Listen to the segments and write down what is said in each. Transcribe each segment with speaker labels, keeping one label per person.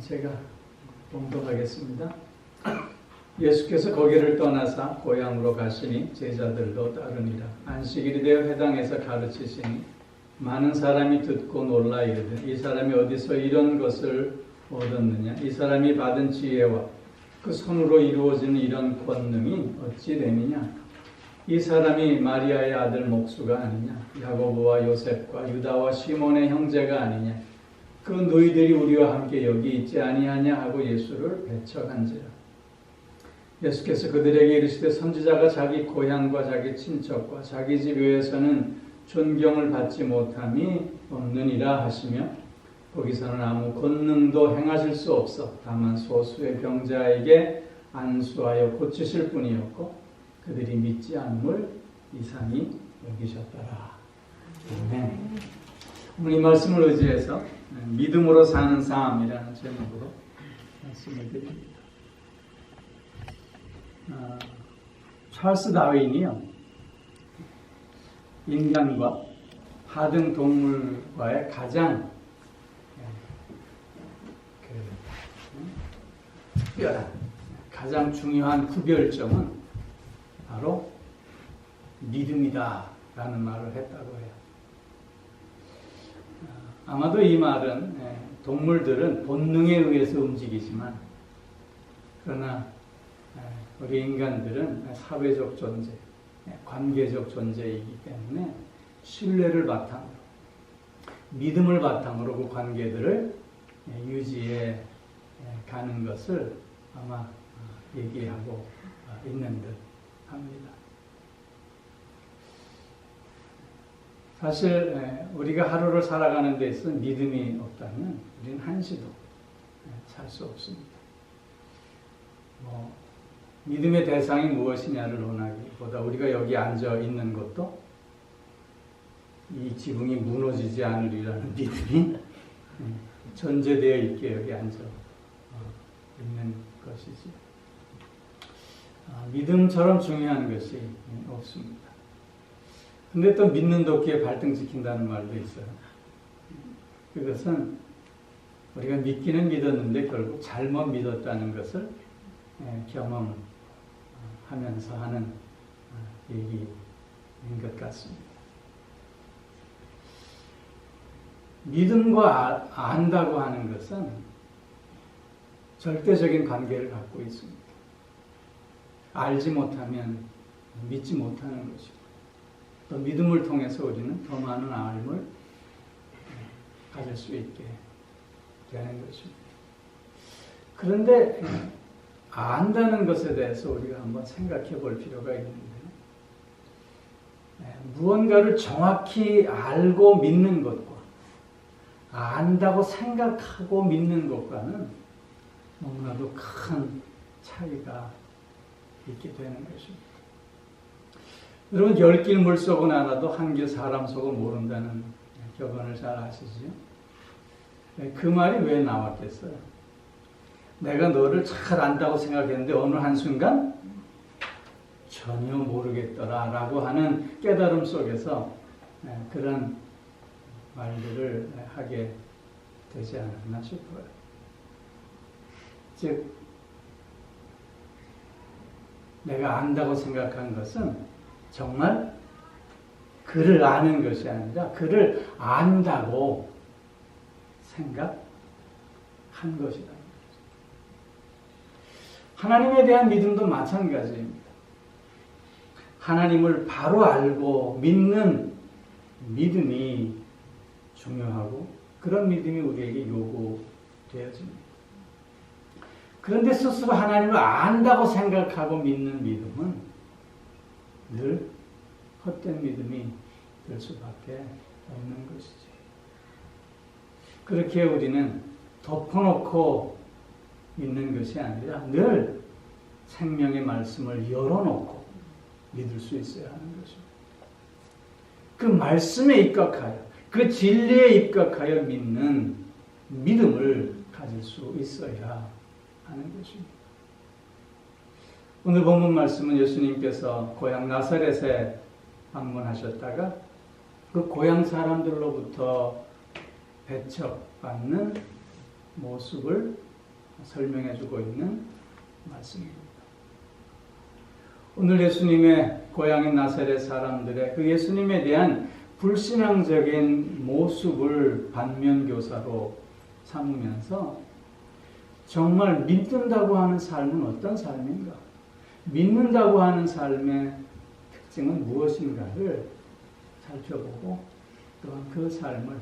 Speaker 1: 제가 봉독하겠습니다. 예수께서 거기를 떠나사 고향으로 가시니 제자들도 따르니라. 안식일이 되어 회당에서 가르치시니 많은 사람이 듣고 놀라 이르되 이 사람이 어디서 이런 것을 얻었느냐? 이 사람이 받은 지혜와 그 손으로 이루어진 이런 권능이 어찌 됨이냐? 이 사람이 마리아의 아들 목수가 아니냐? 야고보와 요셉과 유다와 시몬의 형제가 아니냐? 그 너희들이 우리와 함께 여기 있지 아니하냐 하고 예수를 배척한지라. 예수께서 그들에게 이르시되 선지자가 자기 고향과 자기 친척과 자기 집 외에서는 존경을 받지 못함이 없느니라 하시며 거기서는 아무 권능도 행하실 수 없어 다만 소수의 병자에게 안수하여 고치실 뿐이었고 그들이 믿지 않음을 이상히 여기셨더라. 아멘. 오늘 이 말씀을 의지해서 믿음으로 사는 삶이라는 제목으로 말씀을 드립니다. 찰스 다윈이요, 인간과 하등 동물과의 가장 특별한, 가장 중요한 구별점은 바로 믿음이다 라는 말을 했다고 해요. 아마도 이 말은 동물들은 본능에 의해서 움직이지만 그러나 우리 인간들은 사회적 존재, 관계적 존재이기 때문에 신뢰를 바탕으로, 믿음을 바탕으로 그 관계들을 유지해 가는 것을 아마 얘기하고 있는 듯 합니다. 사실 우리가 하루를 살아가는 데 있어서 믿음이 없다면 우리는 한시도 살 수 없습니다. 믿음의 대상이 무엇이냐를 논하기보다 우리가 여기 앉아 있는 것도 이 지붕이 무너지지 않으리라는 믿음이 전제되어 있게 여기 앉아 있는 것이지. 믿음처럼 중요한 것이 없습니다. 근데 또 믿는 도끼에 발등 찍힌다는 말도 있어요. 그것은 우리가 믿기는 믿었는데 결국 잘못 믿었다는 것을 경험하면서 하는 얘기인 것 같습니다. 믿음과 안다고 하는 것은 절대적인 관계를 갖고 있습니다. 알지 못하면 믿지 못하는 것이고 또 믿음을 통해서 우리는 더 많은 알을 가질 수 있게 되는 것입니다. 그런데 안다는 것에 대해서 우리가 한번 생각해 볼 필요가 있는데 무언가를 정확히 알고 믿는 것과 안다고 생각하고 믿는 것과는 너무나도 큰 차이가 있게 되는 것입니다. 여러분, 10길 물속은 알아도 1길 사람 속은 모른다는 격언을 잘 아시죠? 그 말이 왜 나왔겠어요? 내가 너를 잘 안다고 생각했는데 어느 한순간 전혀 모르겠더라 라고 하는 깨달음 속에서 그런 말들을 하게 되지 않았나 싶어요. 즉, 내가 안다고 생각한 것은 정말 그를 아는 것이 아니라 그를 안다고 생각한 것이다. 하나님에 대한 믿음도 마찬가지입니다. 하나님을 바로 알고 믿는 믿음이 중요하고 그런 믿음이 우리에게 요구되어집니다. 그런데 스스로 하나님을 안다고 생각하고 믿는 믿음은 늘 헛된 믿음이 될 수밖에 없는 것이지. 그렇게 우리는 덮어놓고 믿는 것이 아니라 늘 생명의 말씀을 열어놓고 믿을 수 있어야 하는 것입니다. 그 말씀에 입각하여, 그 진리에 입각하여 믿는 믿음을 가질 수 있어야 하는 것입니다. 오늘 본문 말씀은 예수님께서 고향 나사렛에 방문하셨다가 그 고향 사람들로부터 배척받는 모습을 설명해 주고 있는 말씀입니다. 오늘 예수님의 고향인 나사렛 사람들의 그 예수님에 대한 불신앙적인 모습을 반면교사로 삼으면서 정말 믿는다고 하는 삶은 어떤 삶인가? 믿는다고 하는 삶의 특징은 무엇인가를 살펴보고 또한 그 삶을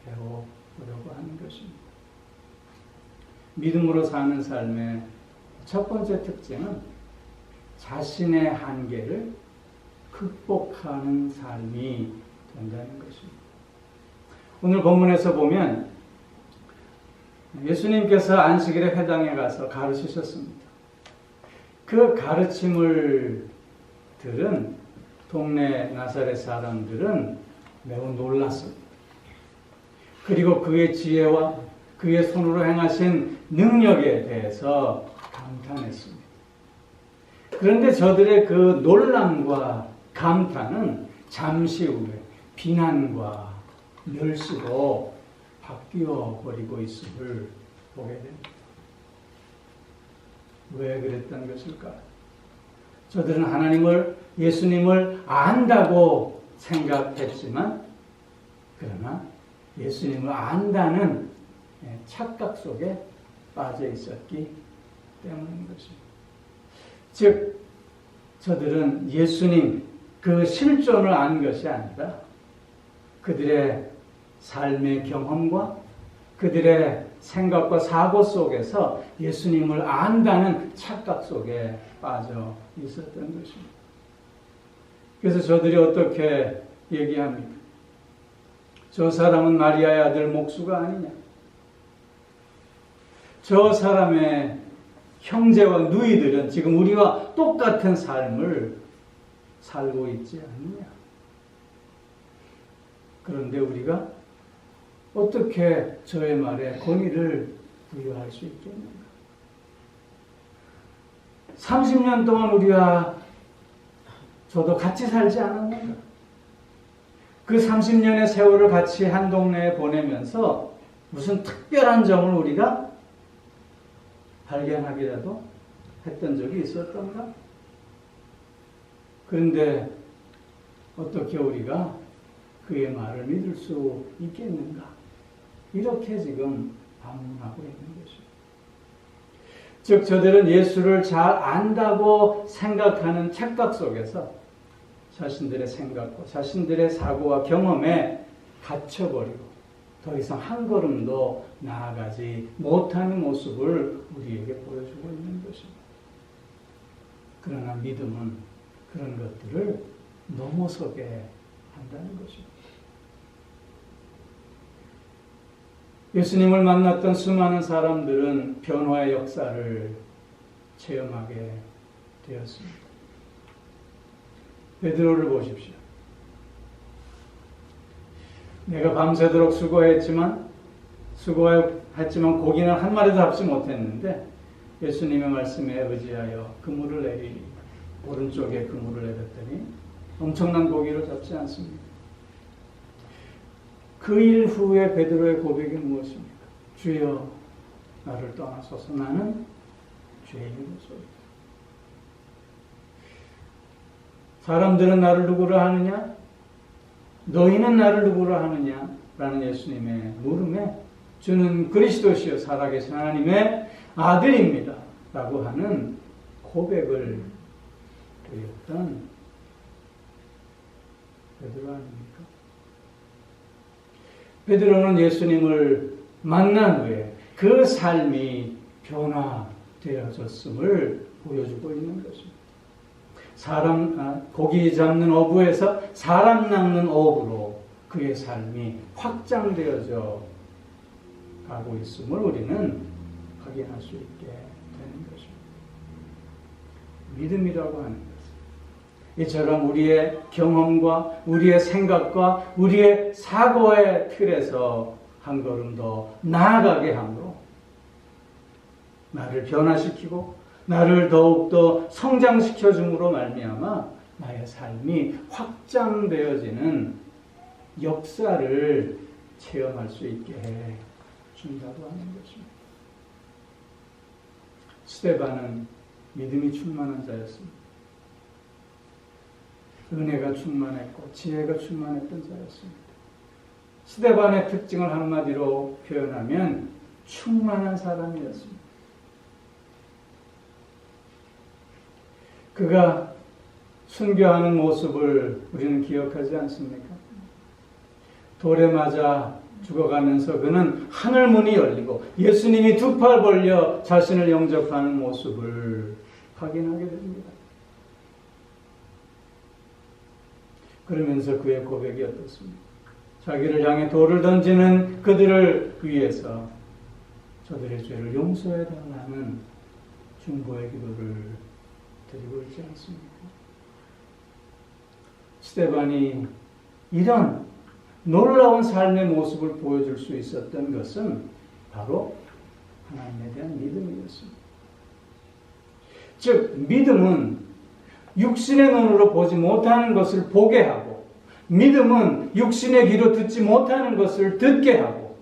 Speaker 1: 배워보려고 하는 것입니다. 믿음으로 사는 삶의 첫 번째 특징은 자신의 한계를 극복하는 삶이 된다는 것입니다. 오늘 본문에서 보면 예수님께서 안식일에 회당에 가서 가르치셨습니다. 그 가르침을 들은 동네 나사렛 사람들은 매우 놀랐습니다. 그리고 그의 지혜와 그의 손으로 행하신 능력에 대해서 감탄했습니다. 그런데 저들의 그 놀람과 감탄은 잠시 후에 비난과 멸시로 바뀌어 버리고 있음을 보게 됩니다. 왜 그랬던 것일까? 저들은 하나님을, 예수님을 안다고 생각했지만, 그러나 예수님을 안다는 착각 속에 빠져 있었기 때문인 것입니다. 즉, 저들은 예수님, 그 실존을 안 것이 아니라 그들의 삶의 경험과 그들의 생각과 사고 속에서 예수님을 안다는 착각 속에 빠져 있었던 것입니다. 그래서 저들이 어떻게 얘기합니까? 저 사람은 마리아의 아들 목수가 아니냐? 저 사람의 형제와 누이들은 지금 우리와 똑같은 삶을 살고 있지 않느냐? 그런데 우리가 어떻게 저의 말에 권위를 부여할 수 있겠는가? 30년 동안 우리와 저도 같이 살지 않았는가? 그 30년의 세월을 같이 한 동네에 보내면서 무슨 특별한 점을 우리가 발견하기라도 했던 적이 있었던가? 그런데 어떻게 우리가 그의 말을 믿을 수 있겠는가? 이렇게 지금 반문하고 있는 것입니다. 즉 저들은 예수를 잘 안다고 생각하는 착각 속에서 자신들의 생각과 자신들의 사고와 경험에 갇혀버리고 더 이상 한 걸음도 나아가지 못하는 모습을 우리에게 보여주고 있는 것입니다. 그러나 믿음은 그런 것들을 넘어서게 한다는 것입니다. 예수님을 만났던 수많은 사람들은 변화의 역사를 체험하게 되었습니다. 베드로를 보십시오. 내가 밤새도록 수고했지만 고기는 한 마리도 잡지 못했는데 예수님의 말씀에 의지하여 그물을 내리니 오른쪽에 그물을 내렸더니 엄청난 고기를 잡지 않습니다. 그 일 후에 베드로의 고백이 무엇입니까? 주여 나를 떠나소서 나는 죄인이로소이다. 사람들은 나를 누구라 하느냐? 너희는 나를 누구라 하느냐? 라는 예수님의 물음에 주는 그리스도시요 살아계신 하나님의 아들입니다. 라고 하는 고백을 드렸던 베드로 아닙니까? 베드로는 예수님을 만난 후에 그 삶이 변화되어졌음을 보여주고 있는 것입니다. 고기 잡는 어부에서 사람 낚는 어부로 그의 삶이 확장되어져 가고 있음을 우리는 확인할 수 있게 되는 것입니다. 믿음이라고 하는 것은 이처럼 우리의 경험과 우리의 생각과 우리의 사고의 틀에서 한 걸음 더 나아가게 함으로 나를 변화시키고 나를 더욱더 성장시켜 줌으로 말미암아 나의 삶이 확장되어지는 역사를 체험할 수 있게 해 준다고 하는 것입니다. 스데반은 믿음이 충만한 자였습니다. 은혜가 충만했고 지혜가 충만했던 자였습니다. 스데반의 특징을 한마디로 표현하면 충만한 사람이었습니다. 그가 순교하는 모습을 우리는 기억하지 않습니까? 돌에 맞아 죽어가면서 그는 하늘문이 열리고 예수님이 두 팔 벌려 자신을 영접하는 모습을 확인하게 됩니다. 그러면서 그의 고백이 어떻습니까? 자기를 향해 돌을 던지는 그들을 위해서 저들의 죄를 용서해 달라는 중보의 기도를 드리고 있지 않습니까? 스데반이 이런 놀라운 삶의 모습을 보여줄 수 있었던 것은 바로 하나님에 대한 믿음이었습니다. 즉, 믿음은 육신의 눈으로 보지 못하는 것을 보게 하고, 믿음은 육신의 귀로 듣지 못하는 것을 듣게 하고,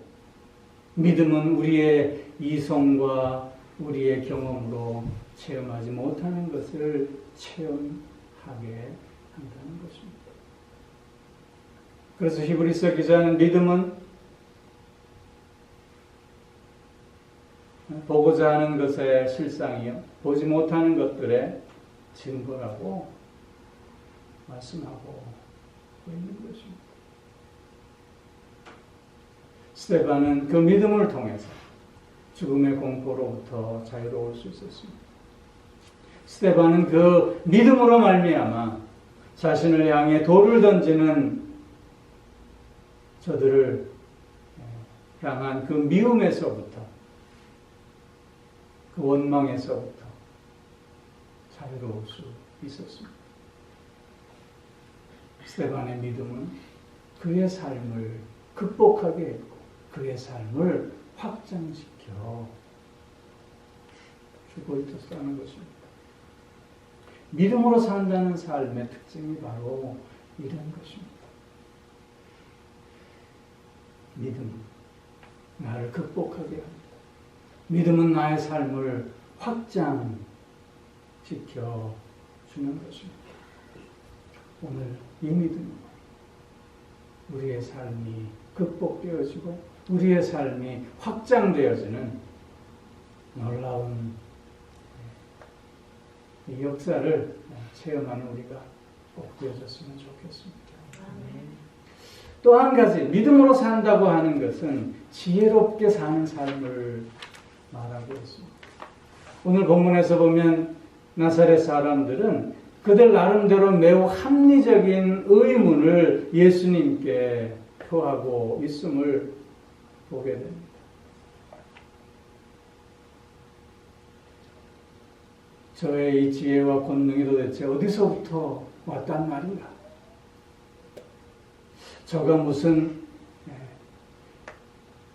Speaker 1: 믿음은 우리의 이성과 우리의 경험으로 체험하지 못하는 것을 체험하게 한다는 것입니다. 그래서 히브리서 기자는 믿음은 보고자 하는 것의 실상이요, 보지 못하는 것들의 증거라고 말씀하고 있는 것입니다. 스데반은 그 믿음을 통해서 죽음의 공포로부터 자유로울 수 있었습니다. 스데반은 그 믿음으로 말미암아 자신을 향해 돌을 던지는 저들을 향한 그 미움에서부터, 그 원망에서부터 자유로울 수 있었습니다. 스데반의 믿음은 그의 삶을 극복하게 했고 그의 삶을 확장시켜 주고 있었다는 것입니다. 믿음으로 산다는 삶의 특징이 바로 이런 것입니다. 믿음은 나를 극복하게 합니다. 믿음은 나의 삶을 확장시켜 주는 것입니다. 오늘 이 믿음은 우리의 삶이 극복되어지고 우리의 삶이 확장되어지는 놀라운 이 역사를 체험하는 우리가 꼭 되어졌으면 좋겠습니다. 또 한 가지, 믿음으로 산다고 하는 것은 지혜롭게 사는 삶을 말하고 있습니다. 오늘 본문에서 보면 나사렛 사람들은 그들 나름대로 매우 합리적인 의문을 예수님께 표하고 있음을 보게 됩니다. 저의 이 지혜와 권능이 도대체 어디서부터 왔단 말인가? 저가 무슨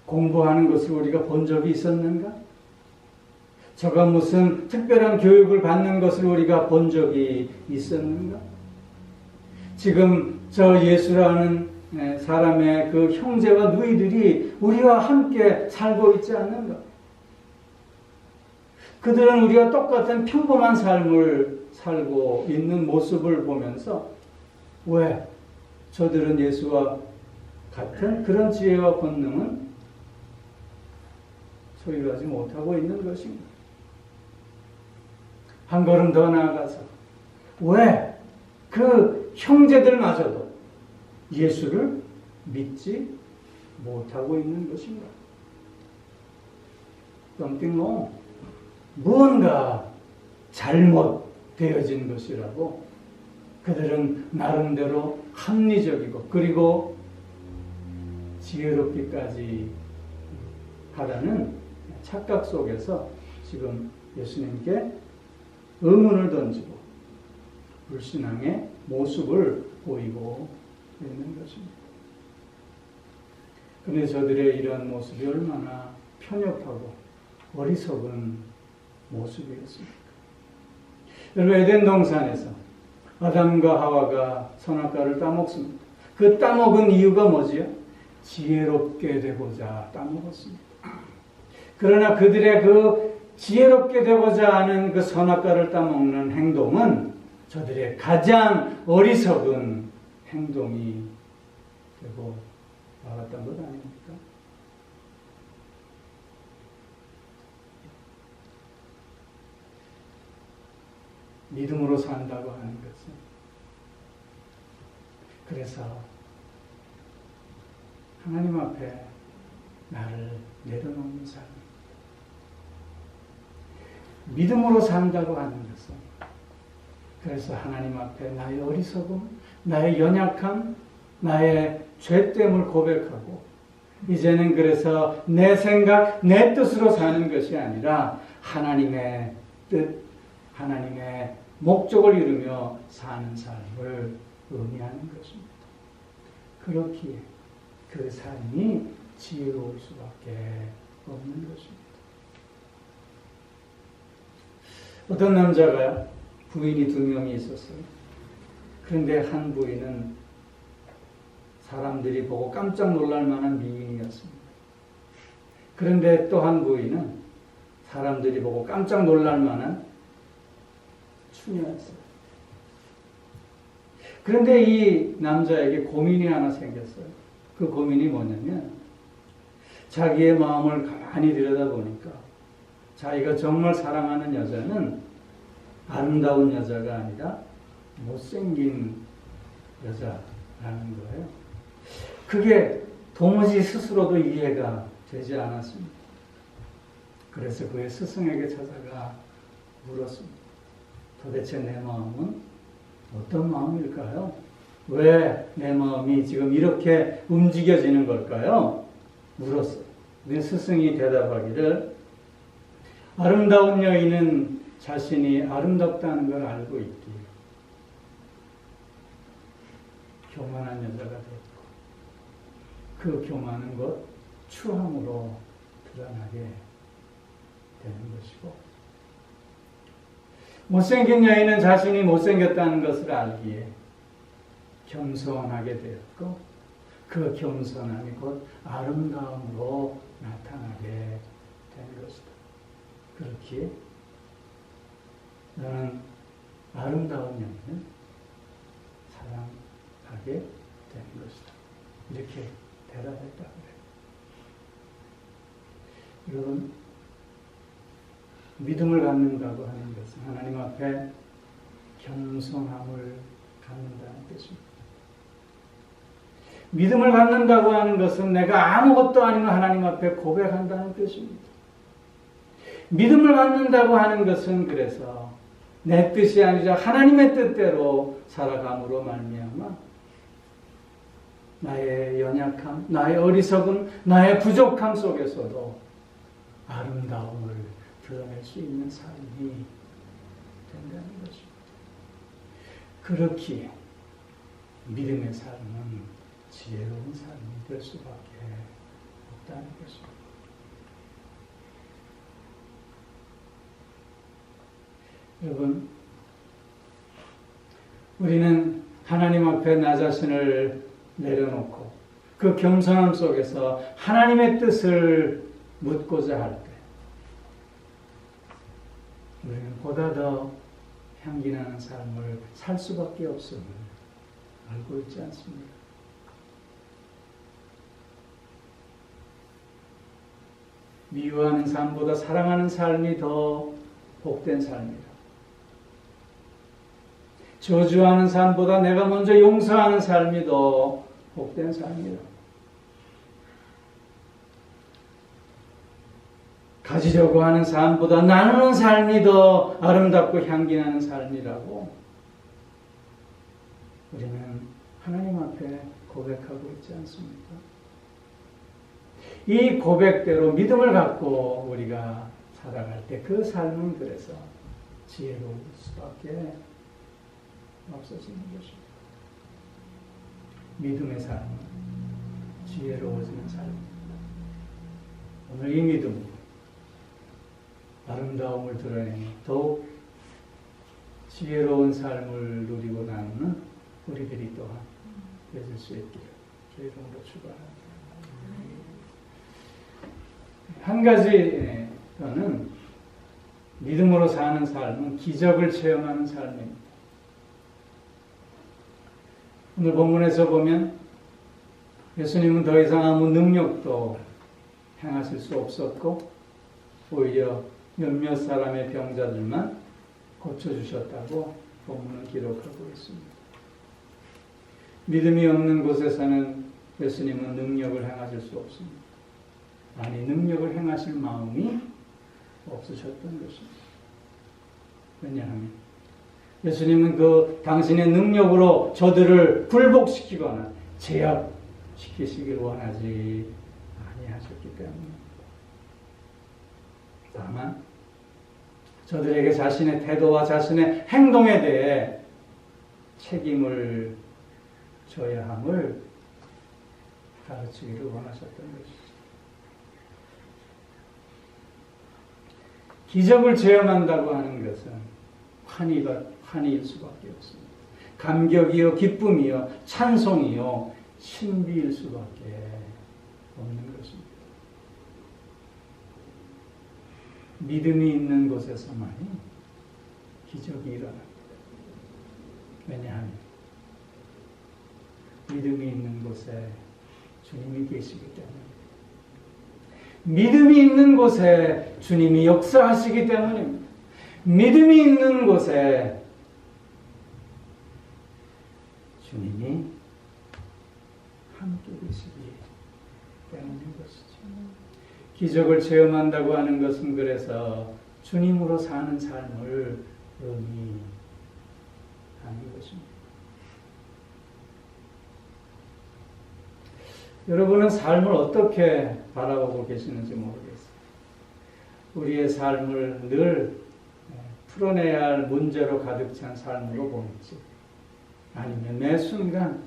Speaker 1: 공부하는 것을 우리가 본 적이 있었는가? 저가 무슨 특별한 교육을 받는 것을 우리가 본 적이 있었는가? 지금 저 예수라는 사람의 그 형제와 누이들이 우리와 함께 살고 있지 않는가? 그들은 우리와 똑같은 평범한 삶을 살고 있는 모습을 보면서 왜 저들은 예수와 같은 그런 지혜와 권능은 소유하지 못하고 있는 것인가? 한 걸음 더 나아가서 왜 그 형제들마저도 예수를 믿지 못하고 있는 것인가? something wrong. 무언가 잘못되어진 것이라고 그들은 나름대로 합리적이고 그리고 지혜롭기까지 하라는 착각 속에서 지금 예수님께 의문을 던지고 불신앙의 모습을 보이고 있는 것입니다. 그런데 저들의 이러한 모습이 얼마나 편협하고 어리석은 모습이었습니까? 여러분, 에덴 동산에서 아담과 하와가 선악과를 따먹습니다. 그 따먹은 이유가 뭐지요? 지혜롭게 되고자 따먹었습니다. 그러나 그들의 그 지혜롭게 되고자 하는 그 선악과를 따먹는 행동은 저들의 가장 어리석은 행동이 되고 나갔던 것 아닙니까? 믿음으로 산다고 하는 것은 그래서 하나님 앞에 나를 내려놓는 삶, 믿음으로 산다고 하는 것은 그래서 하나님 앞에 나의 어리석음, 나의 연약함, 나의 죄됨을 고백하고 이제는 그래서 내 생각, 내 뜻으로 사는 것이 아니라 하나님의 뜻, 하나님의 목적을 이루며 사는 삶을 의미하는 것입니다. 그렇기에 그 삶이 지혜로울 수밖에 없는 것입니다. 어떤 남자가 부인이 2명이 있었어요. 그런데 한 부인은 사람들이 보고 깜짝 놀랄 만한 미인이었습니다. 그런데 또 한 부인은 사람들이 보고 깜짝 놀랄 만한 추녀였어요. 그런데 이 남자에게 고민이 하나 생겼어요. 그 고민이 뭐냐면 자기의 마음을 가만히 들여다보니까 자기가 정말 사랑하는 여자는 아름다운 여자가 아니라 못생긴 여자라는 거예요. 그게 도무지 스스로도 이해가 되지 않았습니다. 그래서 그의 스승에게 찾아가 물었습니다. 도대체 내 마음은 어떤 마음일까요? 왜 내 마음이 지금 이렇게 움직여지는 걸까요? 물었어요. 내 스승이 대답하기를 아름다운 여인은 자신이 아름답다는 걸 알고 있기에 교만한 여자가 됐고 그 교만한 것 추함으로 드러나게 되는 것이고 못생긴 여인은 자신이 못생겼다는 것을 알기에 겸손하게 되었고 그 겸손함이 곧 아름다움으로 나타나게 된 것이다. 그렇기에 너는 아름다운 여인을 사랑하게 되는 것이다. 이렇게 대답했다 그래요. 여러분, 믿음을 갖는다고 하는 것은 하나님 앞에 겸손함을 갖는다는 뜻입니다. 믿음을 갖는다고 하는 것은 내가 아무것도 아닌 하나님 앞에 고백한다는 뜻입니다. 믿음을 갖는다고 하는 것은 그래서 내 뜻이 아니라 하나님의 뜻대로 살아감으로 말미암아 나의 연약함, 나의 어리석음, 나의 부족함 속에서도 아름다움을 드러낼 수 있는 삶이 된다는 것입니다. 그렇기에 믿음의 삶은 지혜로운 삶이 될 수밖에 없다는 것입니다. 여러분, 우리는 하나님 앞에 나 자신을 내려놓고 그 겸손함 속에서 하나님의 뜻을 묻고자 할 때 우리는 보다 더 향기나는 삶을 살 수밖에 없음을 알고 있지 않습니까? 미워하는 삶보다 사랑하는 삶이 더 복된 삶이다. 저주하는 삶보다 내가 먼저 용서하는 삶이 더 복된 삶이다. 가지려고 하는 삶보다 나누는 삶이 더 아름답고 향기나는 삶이라고 우리는 하나님 앞에 고백하고 있지 않습니까? 이 고백대로 믿음을 갖고 우리가 살아갈 때 그 삶은 그래서 지혜로울 수밖에 없어지는 것입니다. 믿음의 삶은 지혜로워지는 삶입니다. 오늘 이 믿음으로 아름다움을 드러내며 더욱 지혜로운 삶을 누리고 나누는 우리들이 또한 되실 수 있기를 주의 이름으로 축원합니다. 한 가지 더는 믿음으로 사는 삶은 기적을 체험하는 삶입니다. 오늘 본문에서 보면 예수님은 더 이상 아무 능력도 행하실 수 없었고 오히려 몇몇 사람의 병자들만 고쳐주셨다고 본문은 기록하고 있습니다. 믿음이 없는 곳에서는 예수님은 능력을 행하실 수 없습니다. 아니, 능력을 행하실 마음이 없으셨던 것입니다. 왜냐하면 예수님은 그 당신의 능력으로 저들을 굴복시키거나 제압시키시길 원하지 아니하셨기 때문입니다. 다만 저들에게 자신의 태도와 자신의 행동에 대해 책임을 져야 함을 가르치기를 원하셨던 것이죠. 기적을 체험한다고 하는 것은 환희일 수밖에 없습니다. 감격이요, 기쁨이요, 찬송이요, 신비일 수밖에 없는 것입니다. 믿음이 있는 곳에서만이 기적이 일어납니다. 왜냐하면 믿음이 있는 곳에 주님이 계시기 때문입니다. 믿음이 있는 곳에 주님이 역사하시기 때문입니다. 믿음이 있는 곳에 주님이 함께 계시기 때문인 것이죠. 기적을 체험한다고 하는 것은 그래서 주님으로 사는 삶을 의미하는 것입니다. 여러분은 삶을 어떻게 바라보고 계시는지 모르겠어요. 우리의 삶을 늘 풀어내야 할 문제로 가득 찬 삶으로 보는지, 아니면 매 순간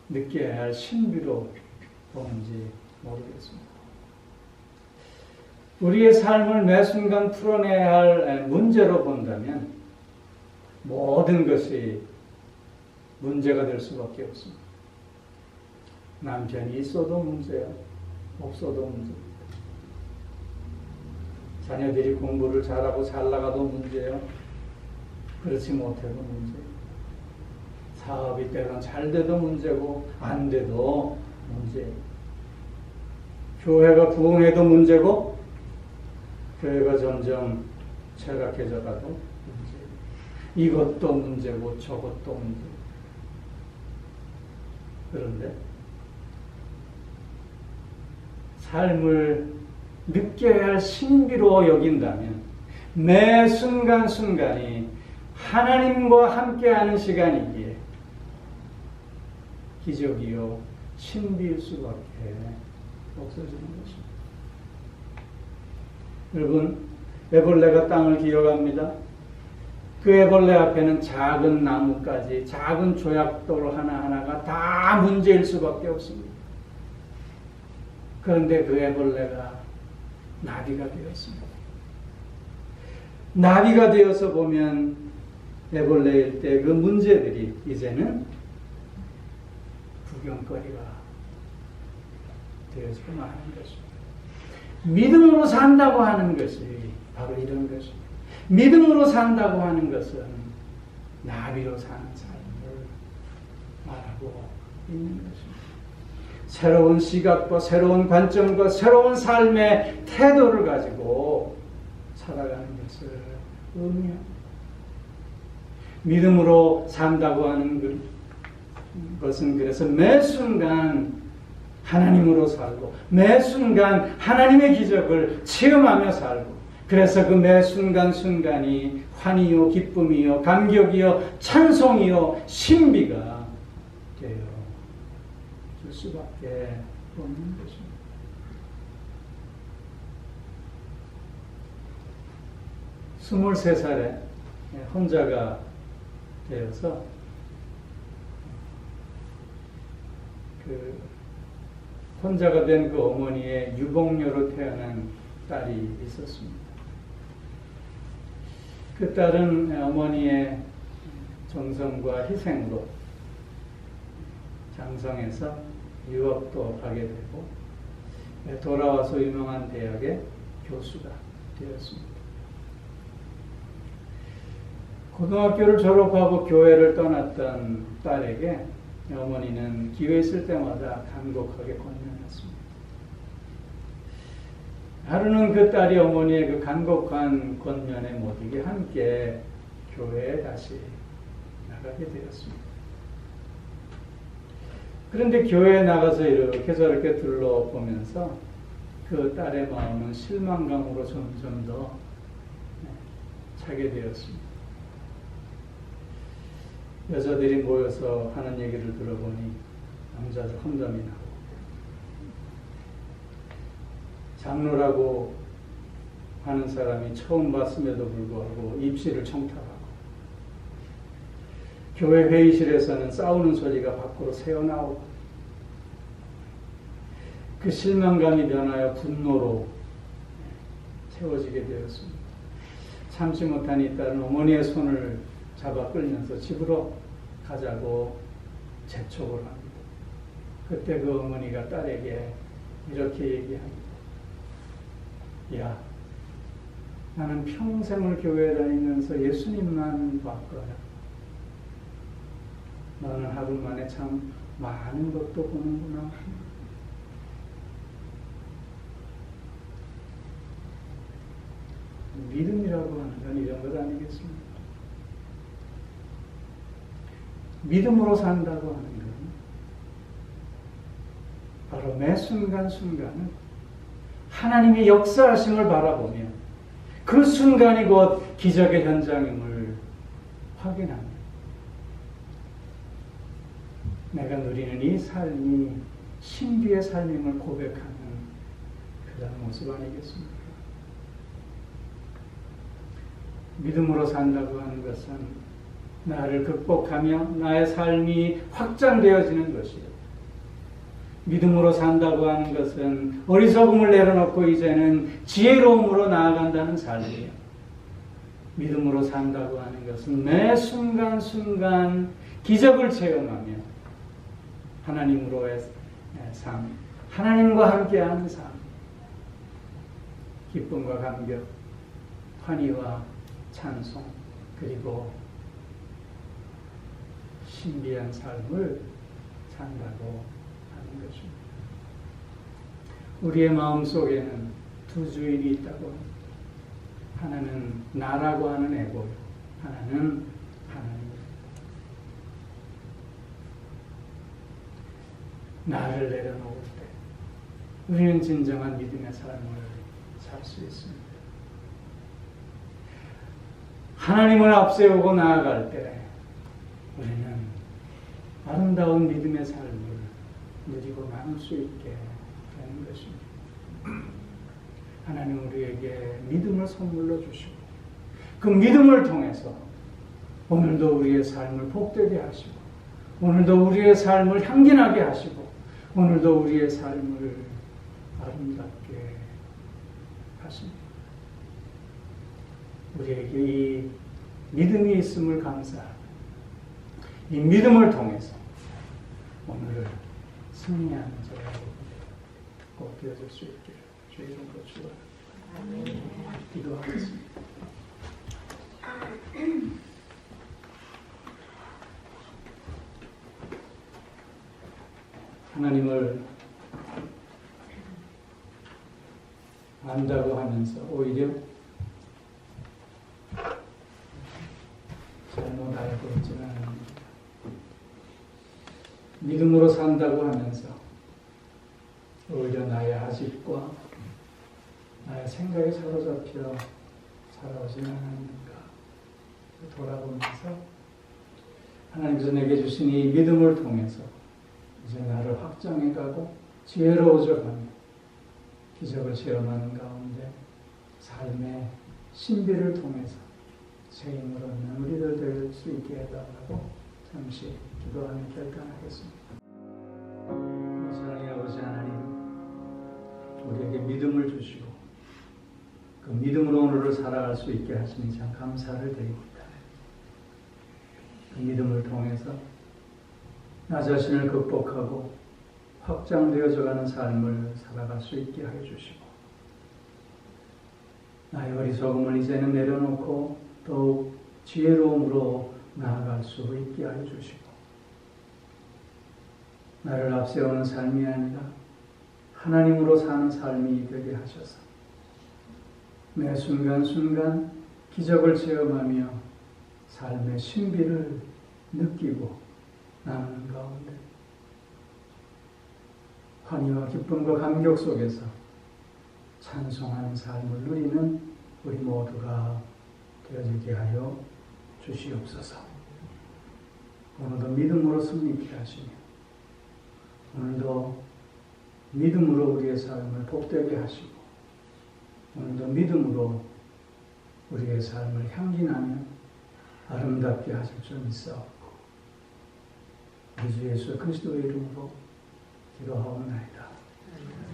Speaker 1: 느껴야 할 신비로 보는지 모르겠습니다. 우리의 삶을 매 순간 풀어내야 할 문제로 본다면 모든 것이 문제가 될 수밖에 없습니다. 남편이 있어도 문제야, 없어도 문제입니다. 자녀들이 공부를 잘하고 잘 나가도 문제요, 그렇지 못해도 문제예요. 사업이 때론 잘 돼도 문제고 안 돼도 문제예요. 교회가 부흥해도 문제고 교회가 점점 퇴락해져 가도 문제예요. 이것도 문제고 저것도 문제예요. 그런데 삶을 느껴야 할 신비로 여긴다면 매 순간순간이 하나님과 함께하는 시간이기에 기적이요 신비일 수밖에 없어지는 것입니다. 여러분, 애벌레가 땅을 기어갑니다. 그 애벌레 앞에는 작은 나무까지, 작은 조약돌 하나하나가 다 문제일 수밖에 없습니다. 그런데 그 애벌레가 나비가 되었습니다. 나비가 되어서 보면 애벌레일 때 그 문제들이 이제는 구경거리가 되어지고 마는 것입니다. 믿음으로 산다고 하는 것이 바로 이런 것입니다. 믿음으로 산다고 하는 것은 나비로 사는 삶을 말하고 있는 것입니다. 새로운 시각과 새로운 관점과 새로운 삶의 태도를 가지고 살아가는 것을 의미합니다. 믿음으로 산다고 하는 것은 그래서 매 순간 하나님으로 살고 매 순간 하나님의 기적을 체험하며 살고, 그래서 그 매 순간순간이 환희요 기쁨이요 감격이요 찬송이요 신비가 되어 줄 수밖에 없는 것입니다. 스물세 살에 혼자가 되어서 혼자가 된 그 어머니의 유복녀로 태어난 딸이 있었습니다. 그 딸은 어머니의 정성과 희생으로 장성해서 유학도 가게 되고 돌아와서 유명한 대학의 교수가 되었습니다. 고등학교를 졸업하고 교회를 떠났던 딸에게 어머니는 기회 있을 때마다 간곡하게 권면했습니다. 하루는 그 딸이 어머니의 그 간곡한 권면에 못 이겨 함께 교회에 다시 나가게 되었습니다. 그런데 교회에 나가서 이렇게 저렇게 둘러보면서 그 딸의 마음은 실망감으로 점점 더 차게 되었습니다. 여자들이 모여서 하는 얘기를 들어보니 남자들 험담이 나고 장로라고 하는 사람이 처음 봤음에도 불구하고 입시를 청탁하고 교회 회의실에서는 싸우는 소리가 밖으로 새어나오고 그 실망감이 변하여 분노로 채워지게 되었습니다. 참지 못한 이 딸은 어머니의 손을 잡아 끌면서 집으로 가자고 재촉을 합니다. 그때 그 어머니가 딸에게 이렇게 얘기합니다. 야, 나는 평생을 교회에 다니면서 예수님만 봤거든. 너는 하루 만에 참 많은 것도 보는구나. 믿음이라고 하는 건 이런 것 아니겠습니까? 믿음으로 산다고 하는 건 바로 매 순간순간은 하나님의 역사하심을 바라보며 그 순간이 곧 기적의 현장임을 확인합니다. 내가 누리는 이 삶이 신비의 삶임을 고백하는 그런 모습 아니겠습니까? 믿음으로 산다고 하는 것은 나를 극복하며 나의 삶이 확장되어지는 것이요. 믿음으로 산다고 하는 것은 어리석음을 내려놓고 이제는 지혜로움으로 나아간다는 삶이에요. 믿음으로 산다고 하는 것은 매 순간순간 기적을 체험하며 하나님으로의 삶, 하나님과 함께하는 삶, 기쁨과 감격, 환희와 찬송, 그리고 신비한 삶을 산다고 하는 것입니다. 우리의 마음속에는 두 주인이 있다고 합니다. 하나는 나라고 하는 에고요. 하나는 하나님입니다. 나를 내려놓을 때 우리는 진정한 믿음의 삶을 살 수 있습니다. 하나님을 앞세우고 나아갈 때 우리는 아름다운 믿음의 삶을 누리고 나눌 수 있게 되는 것입니다. 하나님 우리에게 믿음을 선물로 주시고 그 믿음을 통해서 오늘도 우리의 삶을 복되게 하시고 오늘도 우리의 삶을 향기나게 하시고 오늘도 우리의 삶을 아름답게 하십니다. 우리에게 이 믿음이 있음을 감사하고 이 믿음을 통해서 오늘을 승리하는 자가 꼭 되어질 수 있기를 주의 이름으로 축원합니다. 기도하겠습니다. 하나님을 안다고 하면서 오히려 잘못 알고 있지는 않습니다. 믿음으로 산다고 하면서 오히려 나의 아집과 나의 생각에 사로잡혀 살아오지는 않는가 돌아보면서 하나님께서 내게 주신 이 믿음을 통해서 이제 나를 확장해가고 지혜로워져가며 기적을 체험하는 가운데 삶의 신비를 통해서 새 힘을 얻는 우리들 될 수 있게 해달라고 잠시 기도하며 결단하겠습니다. 사랑의 아버지 하나님, 우리에게 믿음을 주시고 그 믿음으로 오늘을 살아갈 수 있게 하시니 참 감사를 드립니다. 그 믿음을 통해서 나 자신을 극복하고 확장되어져가는 삶을 살아갈 수 있게 하여 주시고, 나의 어리석음을 이제는 내려놓고 더욱 지혜로움으로 나아갈 수 있게 하여 주시고, 나를 앞세우는 삶이 아니라 하나님으로 사는 삶이 되게 하셔서 매 순간순간 기적을 체험하며 삶의 신비를 느끼고 나누는 가운데 환희와 기쁨과 감격 속에서 찬송하는 삶을 누리는 우리 모두가 되어지게 하여 주시옵소서. 오늘도 믿음으로 승리케 하시며 오늘도 믿음으로 우리의 삶을 복되게 하시고 오늘도 믿음으로 우리의 삶을 향기나며 아름답게 하실 줄 믿사옵고 우리 주 예수 그리스도의 이름으로 기도하옵나이다.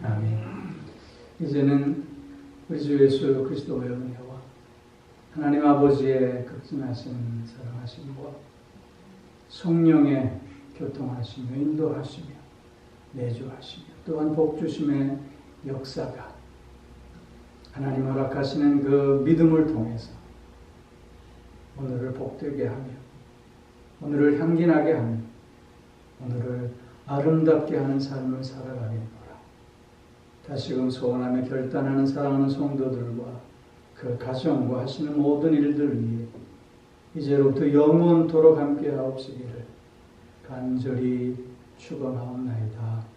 Speaker 1: 아멘. 이제는 우리 주 예수 그리스도의 은혜와 하나님 아버지의 극진하신 사랑하심과 성령의 교통하시며 인도하시며 내주하시며 또한 복주심의 역사가 하나님 허락하시는 그 믿음을 통해서 오늘을 복되게 하며 오늘을 향기나게 하며 오늘을 아름답게 하는 삶을 살아가겠노라. 다시금 소원하며 결단하는 사랑하는 성도들과 그 가정과 하시는 모든 일들 위해 이제로부터 영원토록 함께 하옵시기를 간절히 축원하옵나이다.